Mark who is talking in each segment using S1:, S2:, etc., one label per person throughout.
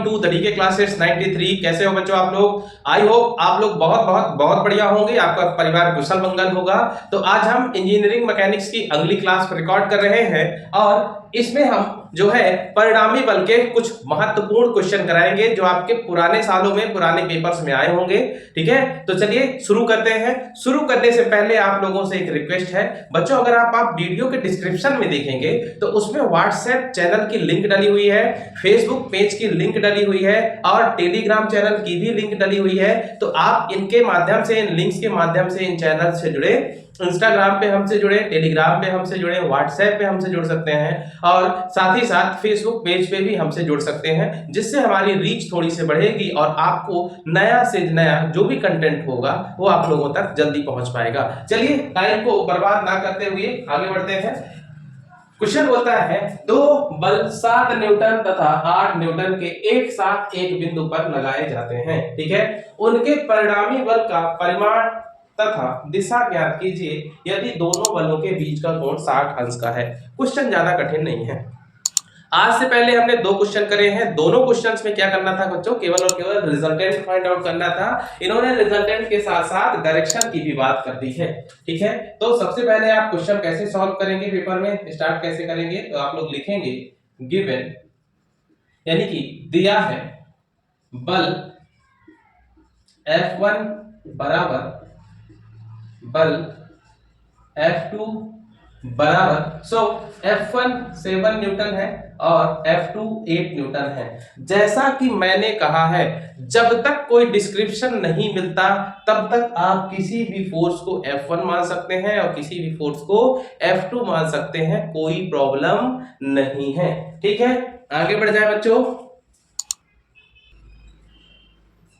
S1: To the DK classes 93। कैसे हो बच्चों आप लोग? आई होप आप लोग बहुत बहुत बहुत बढ़िया होंगे, आपका परिवार कुशल मंगल होगा। तो आज हम इंजीनियरिंग मैकेनिक्स की अगली क्लास रिकॉर्ड कर रहे हैं और इसमें हम जो है परिणामी बल के कुछ महत्वपूर्ण क्वेश्चन कराएंगे जो आपके पुराने सालों में पुराने पेपर्स में आए होंगे। ठीक है, तो चलिए शुरू करते हैं। शुरू करने से पहले आप लोगों से एक रिक्वेस्ट है बच्चों, अगर आप वीडियो के डिस्क्रिप्शन में देखेंगे तो उसमें व्हाट्सएप चैनल की लिंक डली हुई है, फेसबुक पेज की लिंक डली हुई है और टेलीग्राम चैनल की भी लिंक डली हुई है। तो आप इनके माध्यम से, इन लिंक्स के माध्यम से इन चैनल से जुड़े, इंस्टाग्राम पे हमसे जुड़े, टेलीग्राम पे हमसे जुड़े, व्हाट्सएप पे हमसे जुड़ सकते हैं और साथ ही साथ फेसबुक पेज पे भी हमसे जुड़ सकते हैं, जिससे हमारी रीच थोड़ी सी बढ़ेगी और आपको नया से नया जो भी कंटेंट होगा वो आप लोगों तक जल्दी पहुंच पाएगा। चलिए टाइम को बर्बाद ना करते हुए आगे बढ़ते हैं। क्वेश्चन बोलता है दो बल 7 न्यूटन तथा 8 न्यूटन के एक साथ एक बिंदु पर लगाए जाते हैं। ठीक है, उनके परिणामी बल का परिमाण तथा दिशा ज्ञात कीजिए यदि दोनों बलों के बीच का कोण 60 अंश का है। क्वेश्चन ज्यादा कठिन नहीं है। आज से पहले हमने दो क्वेश्चन करे हैं। दोनों क्वेश्चंस में क्या करना था बच्चों? केवल और केवल रिजल्टेंट फाइंड आउट करना था। इन्होंने रिजल्टेंट के साथ साथ डायरेक्शन की भी बात कर दी है। ठीक है, तो सबसे पहले आप क्वेश्चन कैसे सॉल्व करेंगे, पेपर में स्टार्ट कैसे करेंगे? तो आप लोग लिखेंगे गिवन, यानी कि दिया है बल F1 बराबर बल F2 बराबर F1 7 न्यूटन है और F2 8 न्यूटन है। जैसा कि मैंने कहा है, जब तक कोई डिस्क्रिप्शन नहीं मिलता तब तक आप किसी भी फोर्स को F1 मान सकते हैं और किसी भी फोर्स को F2 मान सकते हैं, कोई प्रॉब्लम नहीं है। ठीक है, आगे बढ़ जाए बच्चों।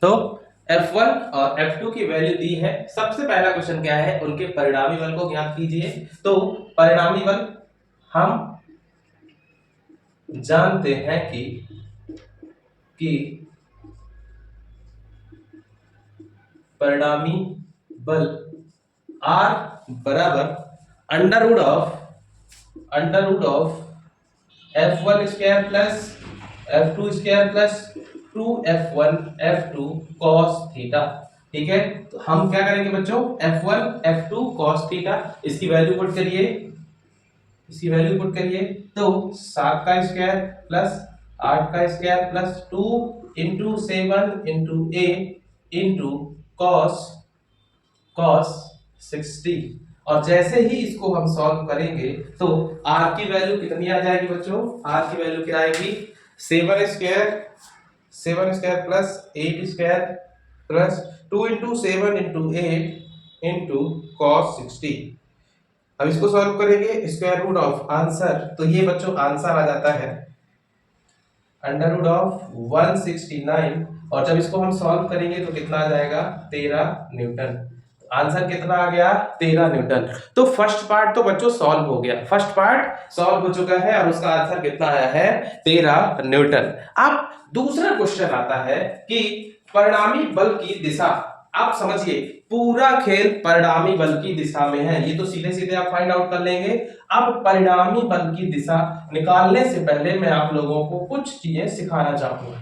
S1: तो F1 और F2 की वैल्यू दी है। सबसे पहला क्वेश्चन क्या है? उनके परिणामी बल को ज्ञात कीजिए। तो परिणामी बल हम जानते हैं कि परिणामी बल R बराबर under root of F1 square plus F2 square plus 2F1 F2 cos theta. ठीक है, तो हम क्या करेंगे बच्चों? F1 F2 cos थीटा, इसकी वैल्यू पुट करिए। तो 7 का स्क्वायर प्लस 8 का square plus 2 into 7 into 8 into cos 60। और जैसे ही इसको हम सॉल्व करेंगे तो R की वैल्यू कितनी आ जाएगी बच्चों? R की वैल्यू क्या आएगी? 7 square plus 8 square plus 2 into 7 into 8 into cos 60। अब इसको सॉल्व करेंगे, स्क्वायर रूट ऑफ आंसर, तो ये बच्चों आंसर आ जाता है अंडर रूट ऑफ 169। और जब इसको हम सॉल्व करेंगे तो कितना आ जाएगा? 13 न्यूटन। आंसर कितना आ गया? 13 न्यूटन। तो फर्स्ट पार्ट तो बच्चों सॉल्व हो गया, फर्स्ट पार्ट सॉल्व हो चुका है और उसका आंसर कितना आया है? 13 न्यूटन। अब दूसरा क्वेश्चन आता है कि परिणामी बल की दिशा। आप समझिए, पूरा खेल परिणामी बल की दिशा में है। ये तो सीधे सीधे आप फाइंड आउट कर लेंगे। अब परिणामी बल की दिशा निकालने से पहले मैं आप लोगों को कुछ चीजें सिखाना चाहूंगा।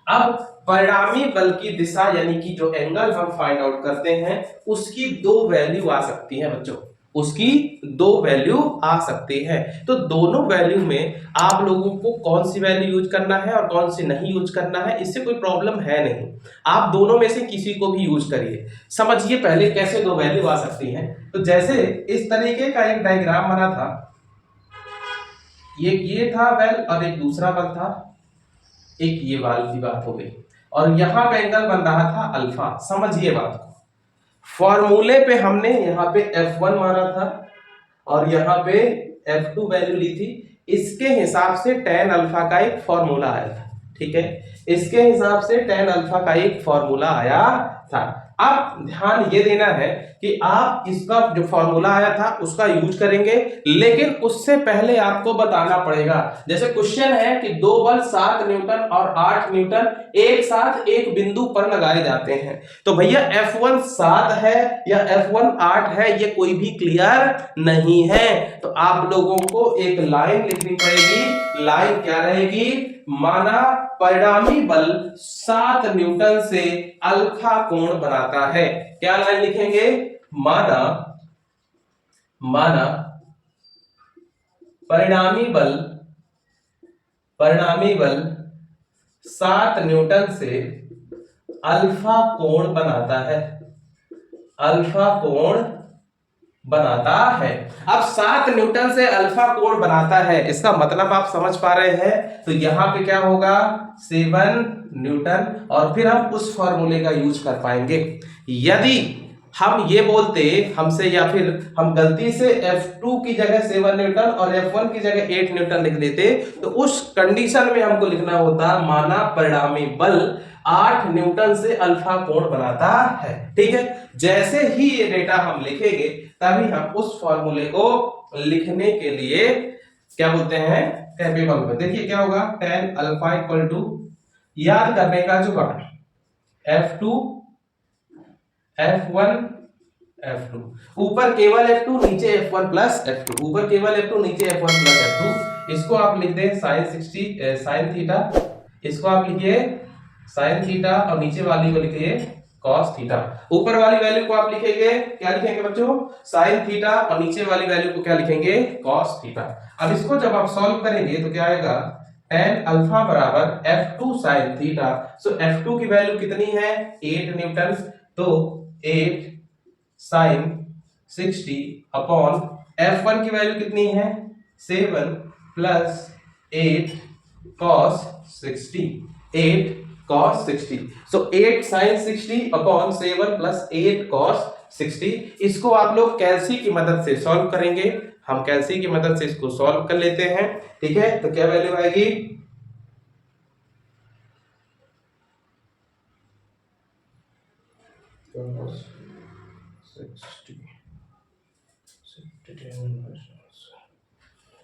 S1: अब परिणामी बल की दिशा यानी कि जो एंगल हम फाइंड आउट करते हैं उसकी दो वैल्यू आ सकती है बच्चों, उसकी दो वैल्यू आ सकती है। तो दोनों वैल्यू में आप लोगों को कौन सी वैल्यू यूज करना है और कौन सी नहीं यूज करना है, इससे कोई प्रॉब्लम है नहीं। आप दोनों में से किसी को भी यूज करिए। समझिए पहले कैसे दो वैल्यू आ सकती हैं। तो जैसे इस तरीके का एक डायग्राम बना था, ये था बल और एक दूसरा बल था, एक ये वाली बात हो गई और यहां पे एंगल बन रहा था अल्फा। समझिए बात को, फॉर्मूले पे हमने यहाँ पे F1 माना था और यहाँ पे F2 वैल्यू ली थी। इसके हिसाब से tan अल्फा का एक फॉर्मूला आया था। ठीक है, इसके हिसाब से tan अल्फा का एक फॉर्मूला आया था। अब ध्यान ये देना है कि आप इसका जो फॉर्मूला आया था उसका यूज करेंगे, लेकिन उससे पहले आपको बताना पड़ेगा। जैसे क्वेश्चन है कि दो बल 7 न्यूटन और 8 न्यूटन एक साथ एक बिंदु पर लगाए जाते हैं, तो भैया F1 7 है या F1 8 है, ये कोई भी क्लियर नहीं है। तो आप लोगों को एक लाइन लिखनी पड़ेगी। लाइन क्या रहेगी? माना परिणामी बल 7 न्यूटन से अल्फा कोण बनाता है। क्या लाइन लिखेंगे? माना परिणामी बल 7 न्यूटन से अल्फा कोण बनाता है। अब 7 न्यूटन से अल्फा कोण बनाता है, इसका मतलब आप समझ पा रहे हैं। तो यहां पे क्या होगा? 7 न्यूटन, और फिर हम उस फॉर्मूले का यूज कर पाएंगे। यदि हम ये बोलते हमसे, या फिर हम गलती से F2 की जगह 7 न्यूटन और F1 की जगह 8 न्यूटन लिख देते, तो उस कंडीशन में हमको लिखना होता माना परिणामी बल 8 न्यूटन से अल्फा कोण बनाता है। ठीक है, जैसे ही ये डेटा हम लिखेंगे तभी हम उस फॉर्मूले को लिखने के लिए क्या बोलते हैं, कैपेबल में। देखिए क्या होगा, tan अल्फा इक्वल टू, याद करने का जुगाड़, F2 F1 F2, ऊपर केवल F2 नीचे F1 प्लस F2, ऊपर केवल F2 नीचे F1 प्लस F2। इसको आप लिख दें sin थीटा, इसको आप लिखिए sin थीटा, और नीचे वाली को लिखिए cos थीटा। ऊपर वाली वैल्यू को आप लिखेंगे, क्या लिखेंगे बच्चों? sin थीटा, और नीचे वाली वैल्यू को क्या लिखेंगे? cos theta. अब इसको जब आप सॉल्व करेंगे तो क्या आएगा? tan अल्फा बराबर F2 sin थीटा। सो F2 की वैल्यू कितनी है? 8 न्यूटन, तो 8 sin 60 अपॉन F1 की वैल्यू कितनी है? 7 प्लस 8 cos 60, 8 cos 60। सो 8 sin 60 अपॉन 7 प्लस 8 cos 60। इसको आप लोग कैलसी की मदद से सॉल्व करेंगे। हम कैलसी की मदद से इसको सॉल्व कर लेते हैं। ठीक है, तो क्या वैल्यू आएगी?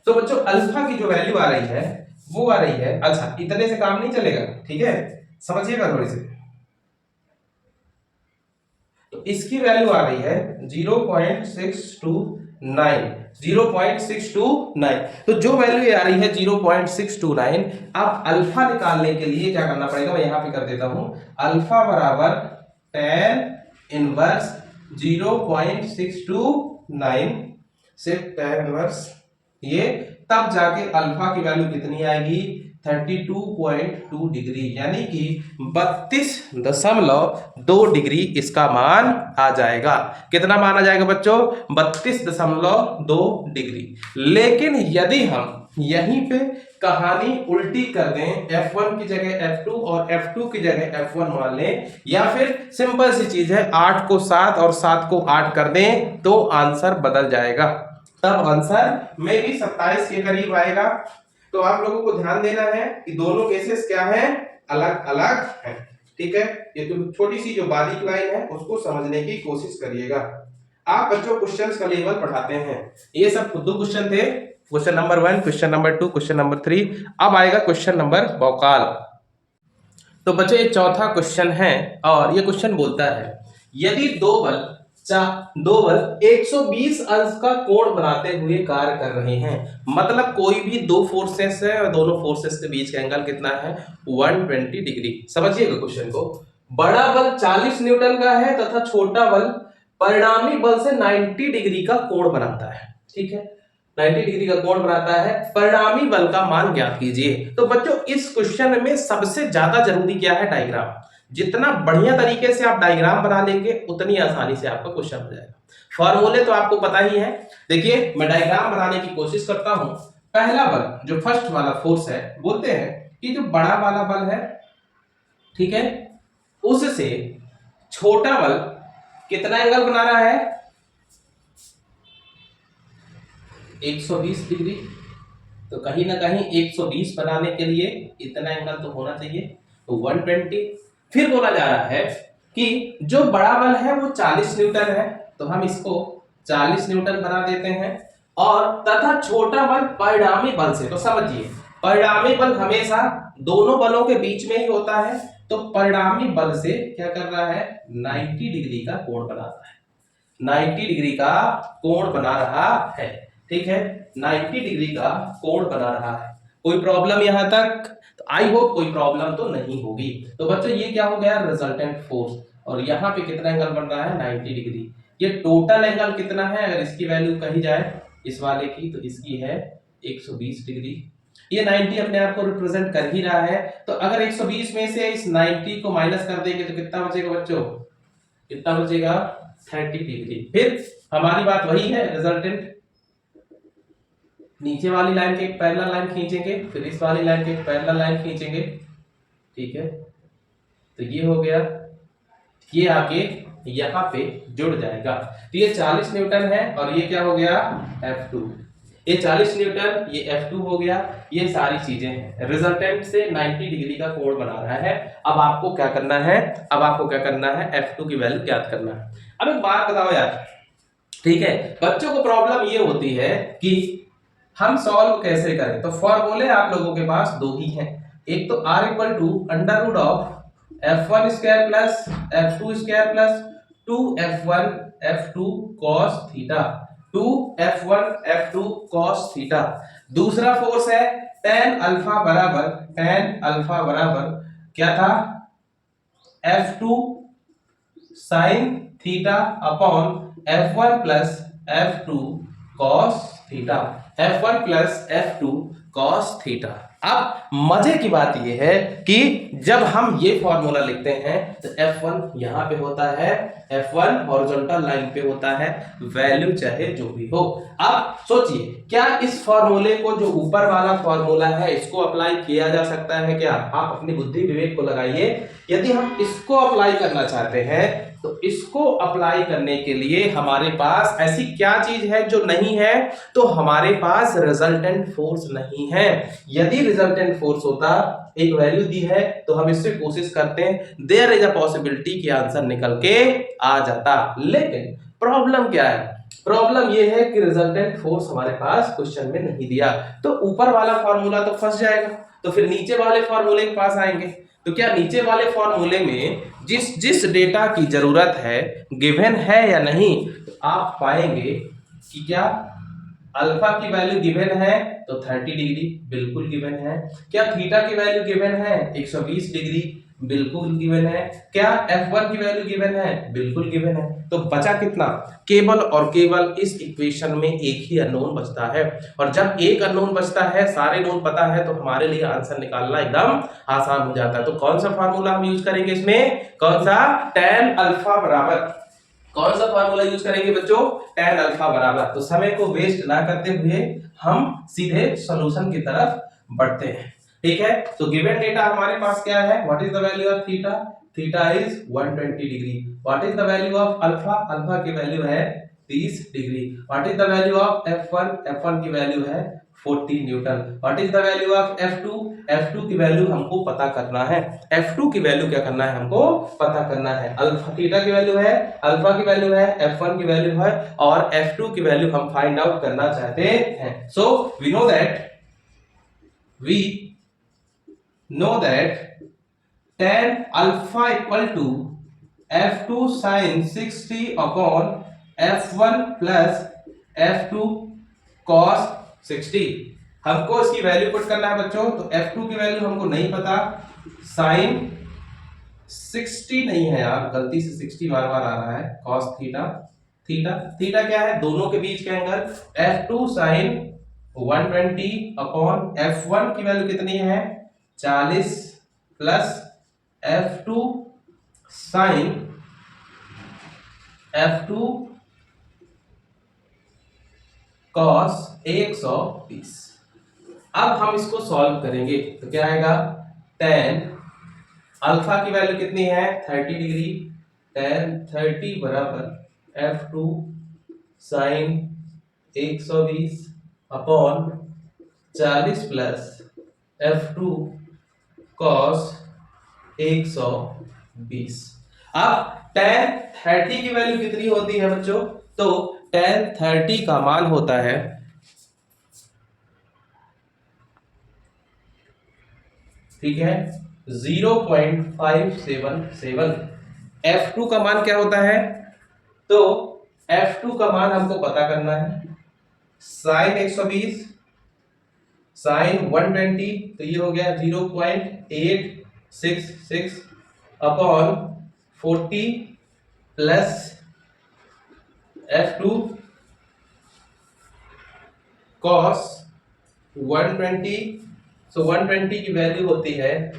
S1: तो बच्चों अल्फा की जो वैल्यू आ रही है वो आ रही है, अच्छा इतने से काम नहीं चलेगा, ठीक है, समझिएगा थोड़ी सी। तो इसकी वैल्यू आ रही है 0.629। तो जो वैल्यू आ रही है 0.629, अब अल्फा निकालने के लिए क्या करना पड़ेगा? मैं यहां पे कर देता हूं, अल्फा बराबर tan इनवर्स 0.629 से tan इनवर्स ये, तब जाके अल्फा की वैल्यू कितनी आएगी? 32.2 डिग्री, यानी कि 32.2 डिग्री इसका मान आ जाएगा। कितना मान आ जाएगा बच्चों? 32.2 डिग्री। लेकिन यदि हम यहीं पे कहानी उल्टी कर दें, F1 की जगह F2 और F2 की जगह F1 मान लें, या फिर सिंपल सी चीज है 8 को 7 और 7 को 8 कर दें, तो आंसर बदल जाएगा। तब आंसर में भी 27 के करीब आएगा। तो आप लोगों को ध्यान देना है कि दोनों केसेस क्या है? अलग अलग है। ठीक है, ये तो छोटी सी जो बारीक लाइन है उसको समझने की कोशिश करिएगा। आप बच्चों क्वेश्चंस का लेवल पढ़ाते हैं, ये सब खुद क्वेश्चन थे। Question number 1, question number 2, question number 3। अब आएगा क्वेश्चन नंबर भौकाल। तो बच्चों ये चौथा क्वेश्चन है, और ये क्वेश्चन बोलता है यदि दो बल 120 अंश का कोण बनाते हुए कार्य कर रहे हैं, मतलब कोई भी दो फोर्सेस है और दोनों फोर्सेस के बीच का एंगल कितना है? 120 डिग्री। समझिएगा क्वेश्चन को। बड़ा बल 40 न्यूटन का है तथा छोटा बल परिणामी बल से 90 डिग्री का कोण बनाता है। ठीक है, 90 डिग्री का कोण बनाता है, परिणामी बल का मान ज्ञात कीजिए। तो बच्चों इस क्वेश्चन में सबसे ज्यादा जरूरी क्या है? डायग्राम। जितना बढ़िया तरीके से आप डायग्राम बना लेंगे उतनी आसानी से आपका क्वेश्चन हो जाएगा। फॉर्मूले तो आपको पता ही है। देखिए मैं डायग्राम बनाने की कोशिश करता हूं। पहला बल जो फर्स्ट वाला फोर्स है, बोलते हैं कि जो बड़ा वाला बल है, ठीक है, उससे छोटा बल कितना एंगल बना रहा है? 120 डिग्री। तो कहीं ना कहीं 120 बनाने के लिए इतना एंगल तो होना चाहिए, तो 120। फिर बोला जा रहा है कि जो बड़ा बल है वो 40 न्यूटन है, तो हम इसको 40 न्यूटन बना देते हैं, और तथा छोटा बल परिणामी बल से। तो समझिए परिणामी बल हमेशा दोनों बलों के बीच में ही होता है, तो परिणामी बल से क्या कर रहा है? 90 डिग्री का कोण बना रहा है। 90 डिग्री का कोण बना रहा है। ठीक है, 90 डिग्री का कोण बना रहा है। कोई प्रॉब्लम यहाँ तक? तो आई होप कोई प्रॉब्लम तो नहीं होगी। तो बच्चों ये क्या हो गया, रिजल्टेंट फोर्स, और यहाँ पे कितना एंगल बन रहा है 90 डिग्री। ये टोटल एंगल कितना है अगर इसकी वैल्यू कही जाए इस वाले की, तो इसकी है 120 डिग्री। ये 90 अपने आप को रिप्रेजेंट कर ही रहा है, तो अगर 120 में से इस 90 को माइनस कर देंगे तो कितना बचेगा बच्चों, कितना बचेगा 30 डिग्री। फिर हमारी बात वही है, रिजल्टेंट नीचे वाली लाइन के एक पैरेलल लाइन खींचेंगे, फिर इस वाली लाइन के एक पैरेलल लाइन खींचेंगे, ठीक है। तो ये हो गया, ये आके यहाँ पे जुड़ जाएगा। तो ये 40 न्यूटन है और ये क्या हो गया F2, ये 40 न्यूटन, ये F2 हो गया। ये सारी चीजें हैं, रिजल्टेंट से 90 डिग्री का कोण बना रहा है। अब आपको क्या करना है, अब आपको क्या करना है, F2 की वैल्यू ज्ञात करना है। अब एक बात बताओ यार, ठीक है, बच्चों को प्रॉब्लम ये होती है कि हम सॉल्व कैसे करें। तो फॉर्मूले आप लोगों के पास दो ही हैं, एक तो r equal to under root of f1 square plus f2 square plus 2f1 f2 cos theta, 2f1 f2 cos theta. दूसरा फोर्स है tan अल्फा बराबर क्या था, f2 sin theta upon f1 plus f2 cos theta, f1 plus f2 cos theta. अब मजे की बात यह है कि जब हम ये फॉर्मूला लिखते हैं तो F1 यहां पे होता है, F1 हॉरिजॉन्टल लाइन पे होता है, वैल्यू चाहे जो भी हो। अब सोचिए, क्या इस फॉर्मूले को, जो ऊपर वाला फॉर्मूला है, इसको अप्लाई किया जा सकता है क्या? आप अपनी बुद्धि विवेक को लगाइए। यदि हम इसको अप्लाई करना चाहते हैं तो इसको अप्लाई करने के लिए हमारे पास ऐसी क्या चीज है जो नहीं है, तो हमारे पास रिजल्टेंट फोर्स नहीं है। यदि रिजल्टेंट फोर्स होता, एक वैल्यू दी है, तो हम इससे कोशिश करते हैं, देयर इज अ पॉसिबिलिटी कि आंसर निकल के आ जाता। लेकिन प्रॉब्लम क्या है, प्रॉब्लम यह है कि रिजल्टेंट फोर्स हमारे पास क्वेश्चन में नहीं दिया, तो ऊपर वाला फॉर्मूला तो फंस जाएगा। तो फिर नीचे वाले फॉर्मूले के पास आएंगे, तो क्या नीचे वाले फॉर्मूले में जिस जिस डेटा की जरूरत है गिवन है या नहीं, तो आप पाएंगे कि क्या अल्फा की वैल्यू गिवन है तो 30 डिग्री बिल्कुल गिवन है। क्या थीटा की वैल्यू गिवन है 120 डिग्री बिल्कुल गिवन है। क्या F1 की वैल्यू गिवन है, बिल्कुल गिवन है। तो बचा कितना, केवल और केवल इस इक्वेशन में एक ही अननोन बचता है, और जब एक अननोन बचता है, सारे नोन पता है, तो हमारे लिए आंसर निकालना एकदम आसान हो जाता है। तो कौन सा फार्मूला हम यूज करेंगे इसमें, कौन सा, tan अल्फा बराबर, कौन सा फार्मूला यूज करेंगे बच्चों, tan अल्फा बराबर। तो समय को वेस्ट ना करते हुए हम सीधे सॉल्यूशन की तरफ बढ़ते हैं, ठीक है। तो गिवन डेटा हमारे पास क्या है, what is the value of theta, theta is 120 degree. What is the value of alpha, alpha की वैल्यू है 30 degree. What is the value of F1, F1 की वैल्यू है 40 Newton. What is the value of F2, F2 की value हमको पता करना है, F2 की वैल्यू क्या करना है, हमको पता करना है। अल्फा थीटा की वैल्यू है, अल्फा की वैल्यू है, F1 की वैल्यू है, और F2 की वैल्यू हम फाइंड आउट करना चाहते हैं। So we know that tan alpha equal to F2 sin 60 upon F1 plus F2 cos 60। हमको इसकी वैल्यू पुट करना है बच्चों, तो F2 की वैल्यू हमको नहीं पता, sin 60 नहीं है यार, गलती से 60 बार बार आ रहा है, cos थीटा, थीटा क्या है, दोनों के बीच का angle, F2 sin 120 upon F1 की वैल्यू कितनी है 40 plus F2 sin F2 cos 120। अब हम इसको सॉल्व करेंगे तो क्या आएगा, tan अल्फा की वैल्यू कितनी है 30 डिग्री, tan 30 बराबर F2 sin 120 upon 40 plus F2 cos 120। अब tan 30 की वैल्यू कितनी होती है बच्चों, तो tan 30 का मान होता है, ठीक है, 0.577। F2 का मान क्या होता है, तो F2 का मान हमको पता करना है, sin 120 साइन 120 तो ये हो गया 0.866 अपॉन 40 प्लस F2 cos 120। सो 120 की वैल्यू होती है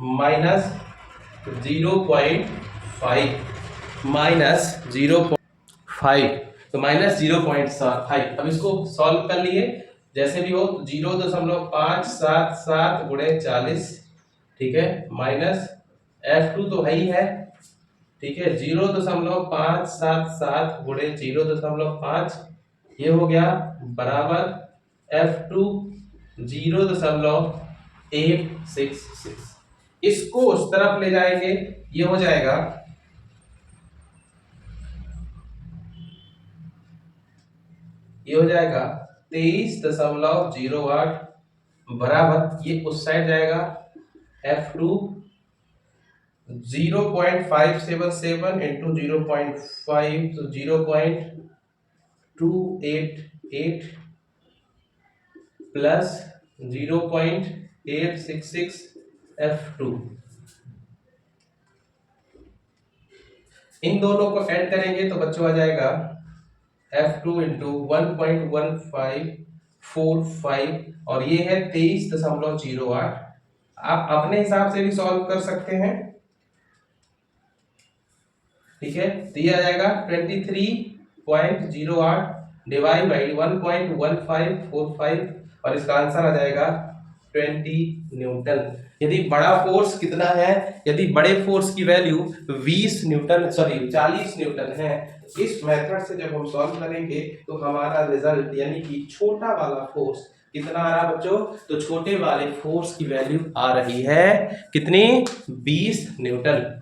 S1: -0.5 -0.5 तो -0.5। अब इसको सॉल्व कर लिए जैसे भी हो, 0.577 गुणे 40, ठीक है, माइनस F2 तो है ही है, ठीक है, 0.577 गुणे 0.5 ये हो गया बराबर F2 0.866। इसको उस तरफ ले जाएंगे, ये हो जाएगा ये हो जाएगा 23.08 बराबर, ये उस साइड जाएगा F2 0.577 इंटू 0.5 तो 0.288 प्लस 0.866 F2। इन दोनों को ऐड करेंगे तो बच्चों आ जाएगा F2 इंटू 1.1545 और ये है 23.08। आप अपने हिसाब से भी सॉल्व कर सकते हैं, ठीक है, तो ये आ जाएगा 23.08 डिवाइड बाई 1.1545 और इसका आंसर आ जाएगा 20 न्यूटन। यदि बड़ा फोर्स कितना है, यदि बड़े फोर्स की वैल्यू 40 न्यूटन है, इस मेथड से जब हम सॉल्व करेंगे तो हमारा रिजल्ट यानी कि छोटा वाला फोर्स कितना आ रहा बच्चों, तो छोटे वाले फोर्स की वैल्यू आ रही है कितनी, 20 न्यूटन।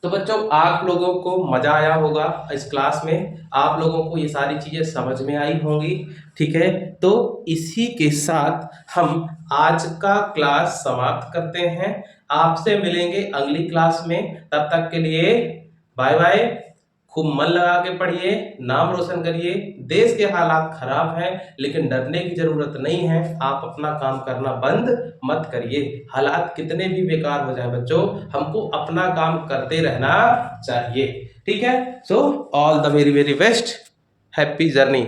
S1: तो बच्चों आप लोगों को मजा आया होगा इस क्लास में, आप लोगों को ये सारी चीजें समझ में आई होंगी, ठीक है। तो इसी के साथ हम आज का क्लास समाप्त करते हैं, आपसे मिलेंगे अगली क्लास में, तब तक के लिए बाय बाय। खूब मन लगा के पढ़िए, नाम रोशन करिए। देश के हालात खराब हैं लेकिन डरने की जरूरत नहीं है, आप अपना काम करना बंद मत करिए। हालात कितने भी बेकार हो जाए बच्चों, हमको अपना काम करते रहना चाहिए, ठीक है। So all the very very best, happy journey.